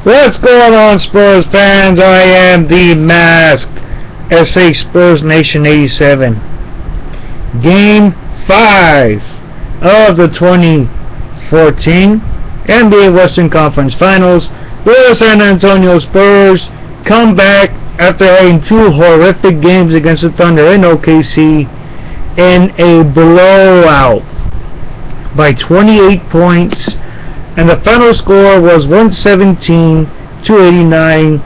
What's going on, Spurs fans? I am the Masked SA Spurs Nation 87. Game 5 of the 2014 NBA Western Conference Finals. The San Antonio Spurs come back after having two horrific games against the Thunder in OKC in a blowout by 28 points. And the final score was 117-89,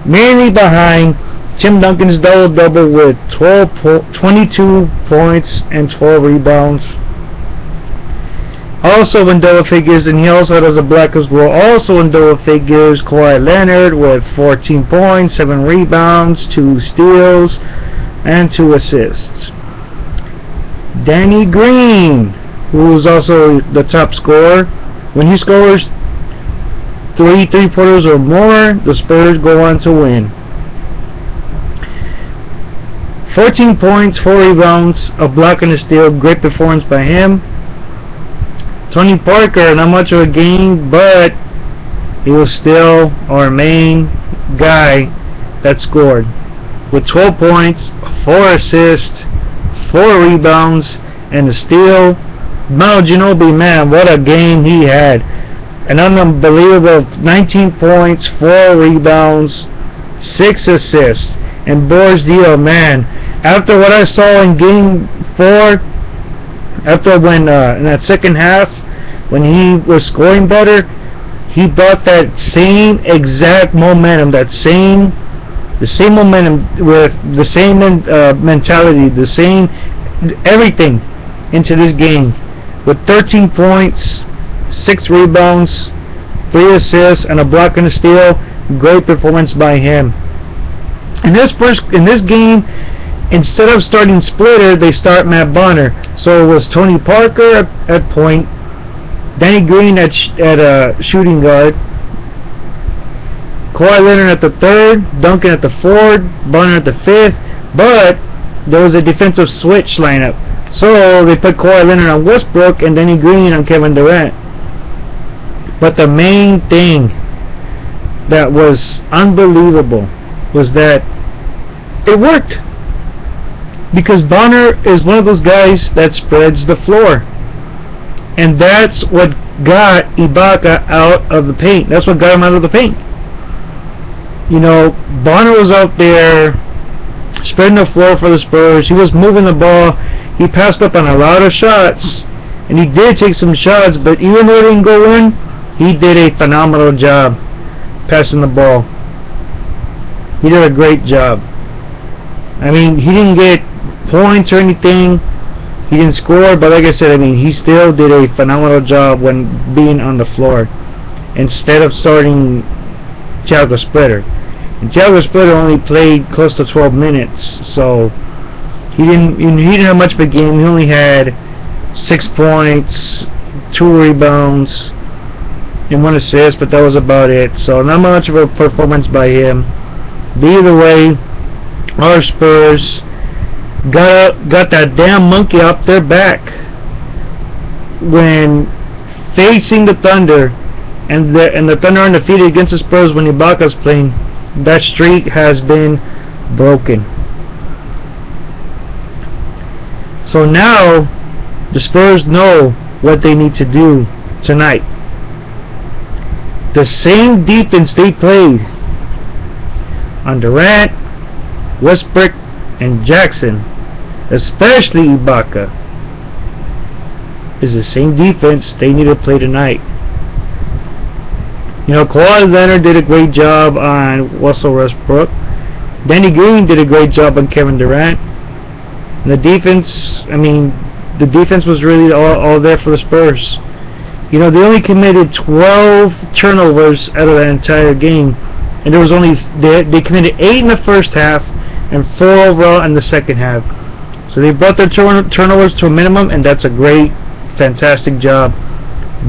mainly behind Tim Duncan's double-double with 22 points and 12 rebounds. Also in double figures, and he also has a black as well, also in double figures, Kawhi Leonard with 14 points, 7 rebounds, 2 steals, and 2 assists. Danny Green, who is also the top scorer, when he scores 3 3-pointers or more, the Spurs go on to win. 14 points, 4 rebounds, a block and a steal. Great performance by him. Tony Parker, not much of a game, but he was still our main guy that scored with 12 points, 4 assists, 4 rebounds, and a steal. Manu Ginobili, man, what a game he had. An unbelievable 19 points, 4 rebounds, 6 assists. And Boris Dio, man, after what I saw in game 4, after when in that second half, when he was scoring better, he brought that same exact momentum, the same momentum with the same mentality, the same everything into this game. With 13 points, 6 rebounds, 3 assists, and a block and a steal. Great performance by him. In this game, instead of starting Splitter, they start Matt Bonner. So it was Tony Parker at point, Danny Green at shooting guard, Kawhi Leonard at the 3rd, Duncan at the 4th, Bonner at the 5th. But there was a defensive switch lineup. So they put Kawhi Leonard on Westbrook and Danny Green on Kevin Durant. But the main thing that was unbelievable was that it worked. Because Bonner is one of those guys that spreads the floor. And that's what got Ibaka out of the paint. That's what got him out of the paint. You know, Bonner was out there spreading the floor for the Spurs. He was moving the ball. He passed up on a lot of shots, and he did take some shots, but even though it didn't go in, he did a phenomenal job passing the ball. He did a great job. I mean, he didn't get points or anything. He didn't score, but like I said, I mean, he still did a phenomenal job when being on the floor instead of starting Thiago Splitter. And Thiago Splitter only played close to 12 minutes, so he didn't have much of a game. He only had 6 points, 2 rebounds, and 1 assist, but that was about it. So not much of a performance by him. But either way, our Spurs got that damn monkey off their back when facing the Thunder, and the Thunder are undefeated against the Spurs when Ibaka's playing. That streak has been broken. So now the Spurs know what they need to do tonight. The same defense they played on Durant, Westbrook, and Jackson, especially Ibaka, is the same defense they need to play tonight. You know, Kawhi Leonard did a great job on Russell Westbrook. Danny Green did a great job on Kevin Durant. And the defense, I mean, the defense was really all there for the Spurs. You know, they only committed 12 turnovers out of that entire game, and there was only they committed 8 in the first half and 4 overall in the second half. So they brought their turnovers to a minimum, and that's a great, fantastic job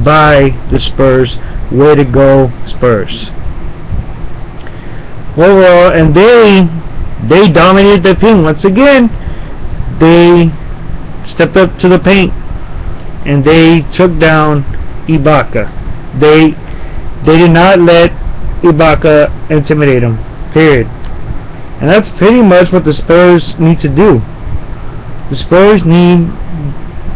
by the Spurs. Way to go, Spurs. Overall, and they dominated the paint once again. They stepped up to the paint and they took down Ibaka. They They did not let Ibaka intimidate him. Period. And that's pretty much what the Spurs need to do. The Spurs need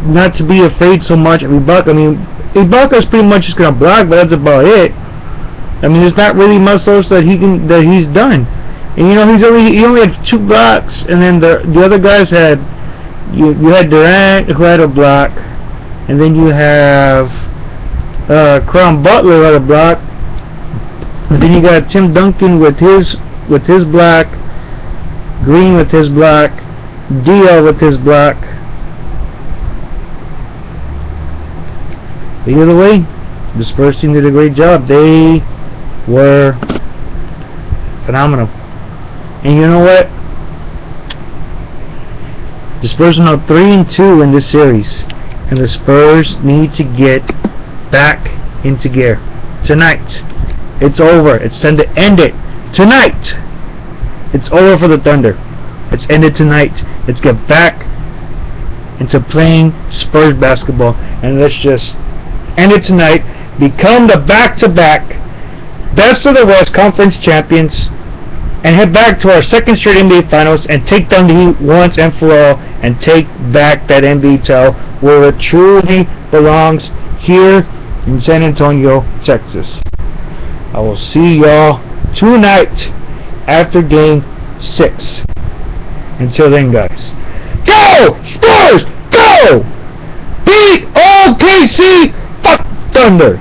not to be afraid so much of Ibaka. I mean, Ibaka's pretty much just gonna block, but that's about it. I mean, there's not really much else that he's done. And you know, he only had 2 blocks, and then the other guys had you had Durant who had a block, and then you have Crown Butler who had a block, and then you got Tim Duncan with his block, Green with his block, DL with his block. But either way, the Spurs team did a great job. They were phenomenal. And you know what? The Spurs are now 3-2 in this series, and the Spurs need to get back into gear tonight. It's over. It's time to end it tonight. It's over for the Thunder. It's ended tonight. Let's get back into playing Spurs basketball, and let's just end it tonight. Become the back-to-back best of the West Conference champions, and head back to our second straight NBA Finals and take down the Heat once and for all, and take back that NBA title where it truly belongs, here in San Antonio, Texas. I will see y'all tonight after Game 6. Until then, guys, go Spurs! Go! Beat OKC! Fuck Thunder!